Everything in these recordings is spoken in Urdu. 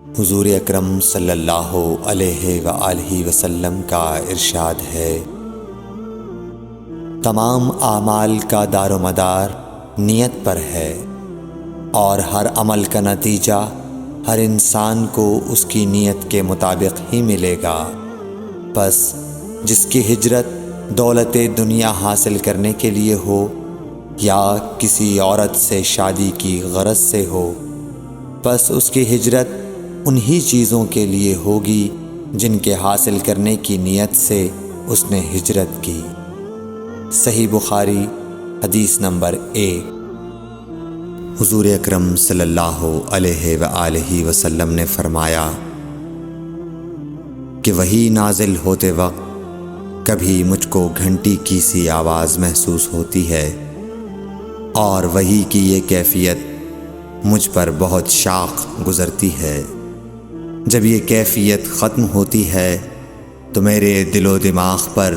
حضور اکرم صلی اللہ علیہ وآلہ وسلم کا ارشاد ہے، تمام اعمال کا دار و مدار نیت پر ہے، اور ہر عمل کا نتیجہ ہر انسان کو اس کی نیت کے مطابق ہی ملے گا۔ پس جس کی ہجرت دولت دنیا حاصل کرنے کے لیے ہو یا کسی عورت سے شادی کی غرض سے ہو، پس اس کی ہجرت انہی چیزوں کے لیے ہوگی جن کے حاصل کرنے کی نیت سے اس نے ہجرت کی۔ صحیح بخاری حدیث نمبر 1۔ حضور اکرم صلی اللہ علیہ وآلہ وسلم نے فرمایا کہ وحی نازل ہوتے وقت کبھی مجھ کو گھنٹی کی سی آواز محسوس ہوتی ہے، اور وحی کی یہ کیفیت مجھ پر بہت شاق گزرتی ہے۔ جب یہ کیفیت ختم ہوتی ہے تو میرے دل و دماغ پر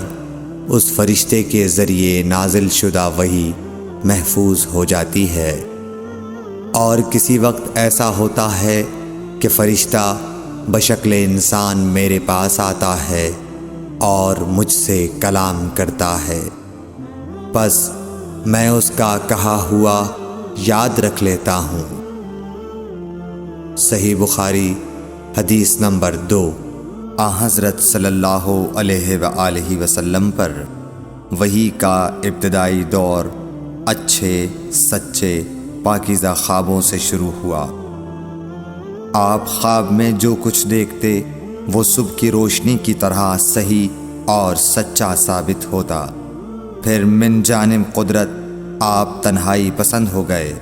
اس فرشتے کے ذریعے نازل شدہ وحی محفوظ ہو جاتی ہے، اور کسی وقت ایسا ہوتا ہے کہ فرشتہ بشکل انسان میرے پاس آتا ہے اور مجھ سے کلام کرتا ہے، پس میں اس کا کہا ہوا یاد رکھ لیتا ہوں۔ صحیح بخاری حدیث نمبر 2۔ حضرت صلی اللہ علیہ وآلہ وسلم پر وحی کا ابتدائی دور اچھے سچے پاکیزہ خوابوں سے شروع ہوا۔ آپ خواب میں جو کچھ دیکھتے وہ صبح کی روشنی کی طرح صحیح اور سچا ثابت ہوتا۔ پھر من جانب قدرت آپ تنہائی پسند ہو گئے،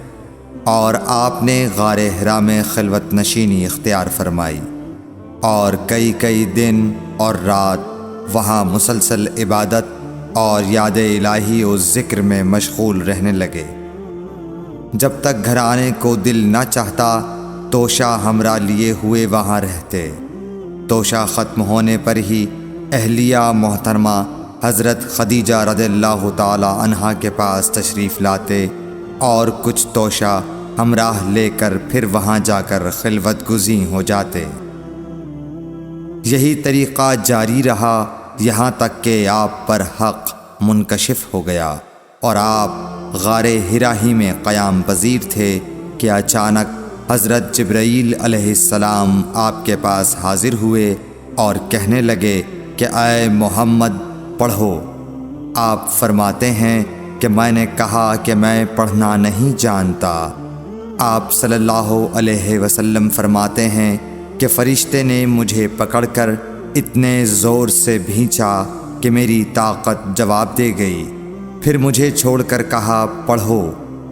اور آپ نے غار حرا میں خلوت نشینی اختیار فرمائی، اور کئی دن اور رات وہاں مسلسل عبادت اور یاد الہی و ذکر میں مشغول رہنے لگے۔ جب تک گھر آنے کو دل نہ چاہتا توشہ ہمراہ لیے ہوئے وہاں رہتے۔ توشہ ختم ہونے پر ہی اہلیہ محترمہ حضرت خدیجہ رضی اللہ تعالی عنہا کے پاس تشریف لاتے، اور کچھ توشہ ہمراہ لے کر پھر وہاں جا کر خلوت گزین ہو جاتے۔ یہی طریقہ جاری رہا یہاں تک کہ آپ پر حق منکشف ہو گیا، اور آپ غار حرا ہی میں قیام پذیر تھے کہ اچانک حضرت جبرائیل علیہ السلام آپ کے پاس حاضر ہوئے اور کہنے لگے کہ اے محمد پڑھو۔ آپ فرماتے ہیں کہ میں نے کہا کہ میں پڑھنا نہیں جانتا۔ آپ صلی اللہ علیہ وسلم فرماتے ہیں کہ فرشتے نے مجھے پکڑ کر اتنے زور سے بھینچا کہ میری طاقت جواب دے گئی۔ پھر مجھے چھوڑ کر کہا پڑھو۔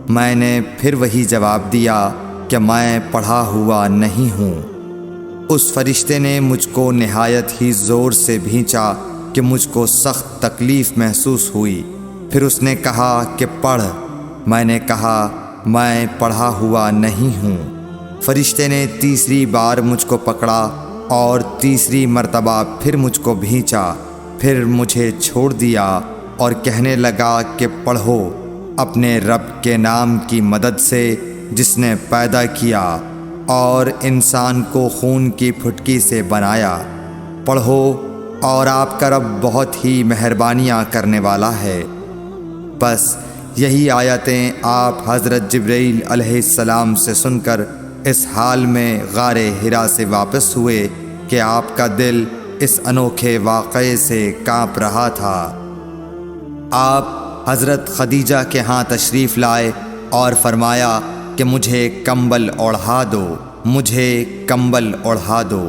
میں نے پھر وہی جواب دیا کہ میں پڑھا ہوا نہیں ہوں۔ اس فرشتے نے مجھ کو نہایت ہی زور سے بھینچا کہ مجھ کو سخت تکلیف محسوس ہوئی۔ پھر اس نے کہا کہ پڑھ۔ میں نے کہا میں پڑھا ہوا نہیں ہوں۔ فرشتے نے تیسری بار مجھ کو پکڑا اور تیسری مرتبہ پھر مجھ کو بھینچا، پھر مجھے چھوڑ دیا اور کہنے لگا کہ پڑھو اپنے رب کے نام کی مدد سے جس نے پیدا کیا اور انسان کو خون کی پھٹکی سے بنایا۔ پڑھو اور آپ کا رب بہت ہی مہربانیاں کرنے والا ہے۔ بس یہی آیتیں آپ حضرت جبرائیل علیہ السلام سے سن کر اس حال میں غار حرا سے واپس ہوئے کہ آپ کا دل اس انوکھے واقعے سے کانپ رہا تھا۔ آپ حضرت خدیجہ کے ہاں تشریف لائے اور فرمایا کہ مجھے کمبل اوڑھا دو، مجھے کمبل اوڑھا دو۔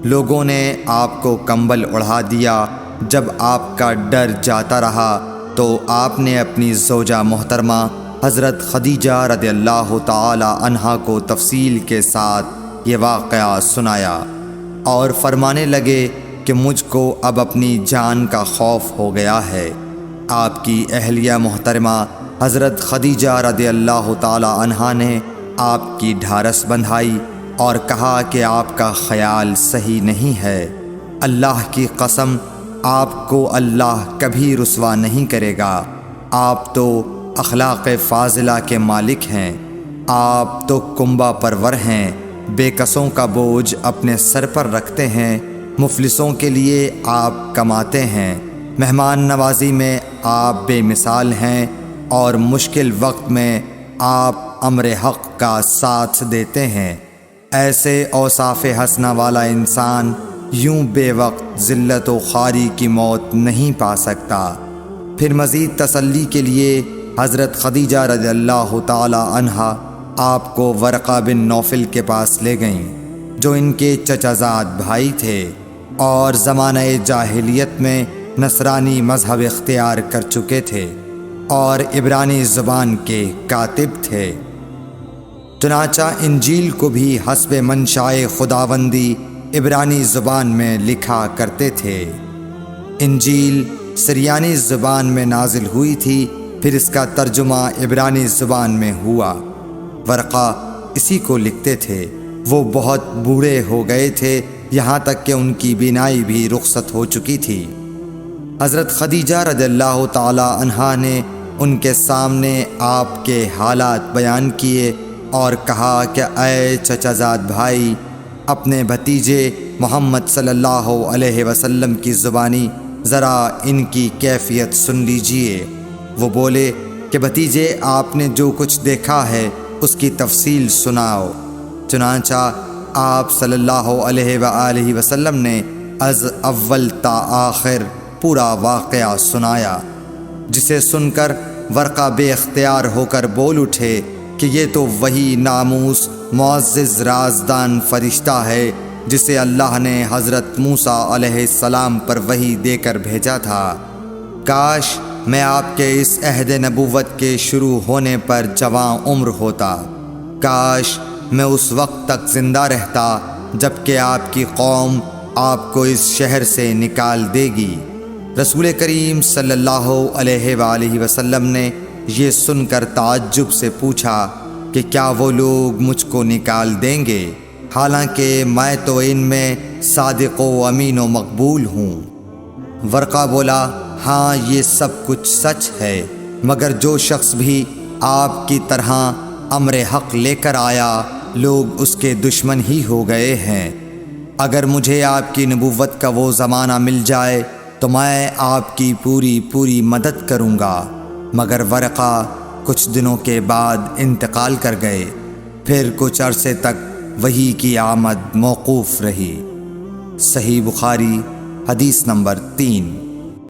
لوگوں نے آپ کو کمبل اوڑھا دیا۔ جب آپ کا ڈر جاتا رہا تو آپ نے اپنی زوجہ محترمہ حضرت خدیجہ رضی اللہ تعالی عنہا کو تفصیل کے ساتھ یہ واقعہ سنایا، اور فرمانے لگے کہ مجھ کو اب اپنی جان کا خوف ہو گیا ہے۔ آپ کی اہلیہ محترمہ حضرت خدیجہ رضی اللہ تعالی عنہا نے آپ کی ڈھارس بندھائی اور کہا کہ آپ کا خیال صحیح نہیں ہے۔ اللہ کی قسم آپ کو اللہ کبھی رسوا نہیں کرے گا۔ آپ تو اخلاق فاضلہ کے مالک ہیں، آپ تو کنبہ پرور ہیں، بے کسوں کا بوجھ اپنے سر پر رکھتے ہیں، مفلسوں کے لیے آپ کماتے ہیں، مہمان نوازی میں آپ بے مثال ہیں، اور مشکل وقت میں آپ امر حق کا ساتھ دیتے ہیں۔ ایسے اوصاف حسنہ والا انسان یوں بے وقت ذلت و خواری کی موت نہیں پا سکتا۔ پھر مزید تسلی کے لیے حضرت خدیجہ رضی اللہ تعالی عنہا آپ کو ورقہ بن نوفل کے پاس لے گئیں، جو ان کے چچا زاد بھائی تھے اور زمانہ جاہلیت میں نصرانی مذہب اختیار کر چکے تھے اور عبرانی زبان کے کاتب تھے۔ چنانچہ انجیل کو بھی حسب منشائے خداوندی عبرانی زبان میں لکھا کرتے تھے۔ انجیل سریانی زبان میں نازل ہوئی تھی، پھر اس کا ترجمہ عبرانی زبان میں ہوا۔ ورقہ اسی کو لکھتے تھے۔ وہ بہت بوڑھے ہو گئے تھے، یہاں تک کہ ان کی بینائی بھی رخصت ہو چکی تھی۔ حضرت خدیجہ رضی اللہ تعالی عنہا نے ان کے سامنے آپ کے حالات بیان کیے اور کہا کہ اے چچا زاد بھائی، اپنے بھتیجے محمد صلی اللہ علیہ وسلم کی زبانی ذرا ان کی کیفیت سن لیجئے۔ وہ بولے کہ بھتیجے، آپ نے جو کچھ دیکھا ہے اس کی تفصیل سناؤ۔ چنانچہ آپ صلی اللہ علیہ وآلہ وسلم نے از اول تا آخر پورا واقعہ سنایا، جسے سن کر ورقہ بے اختیار ہو کر بول اٹھے کہ یہ تو وہی ناموس معزز رازدان فرشتہ ہے جسے اللہ نے حضرت موسیٰ علیہ السلام پر وحی دے کر بھیجا تھا۔ کاش میں آپ کے اس عہد نبوت کے شروع ہونے پر جواں عمر ہوتا، کاش میں اس وقت تک زندہ رہتا جب کہ آپ کی قوم آپ کو اس شہر سے نکال دے گی۔ رسول کریم صلی اللہ علیہ وآلہ وسلم نے یہ سن کر تعجب سے پوچھا کہ کیا وہ لوگ مجھ کو نکال دیں گے، حالانکہ میں تو ان میں صادق و امین و مقبول ہوں۔ ورقہ بولا، ہاں یہ سب کچھ سچ ہے، مگر جو شخص بھی آپ کی طرح امر حق لے کر آیا لوگ اس کے دشمن ہی ہو گئے ہیں۔ اگر مجھے آپ کی نبوت کا وہ زمانہ مل جائے تو میں آپ کی پوری مدد کروں گا، مگر ورقہ کچھ دنوں کے بعد انتقال کر گئے۔ پھر کچھ عرصے تک وحی کی آمد موقوف رہی۔ صحیح بخاری حدیث نمبر 3۔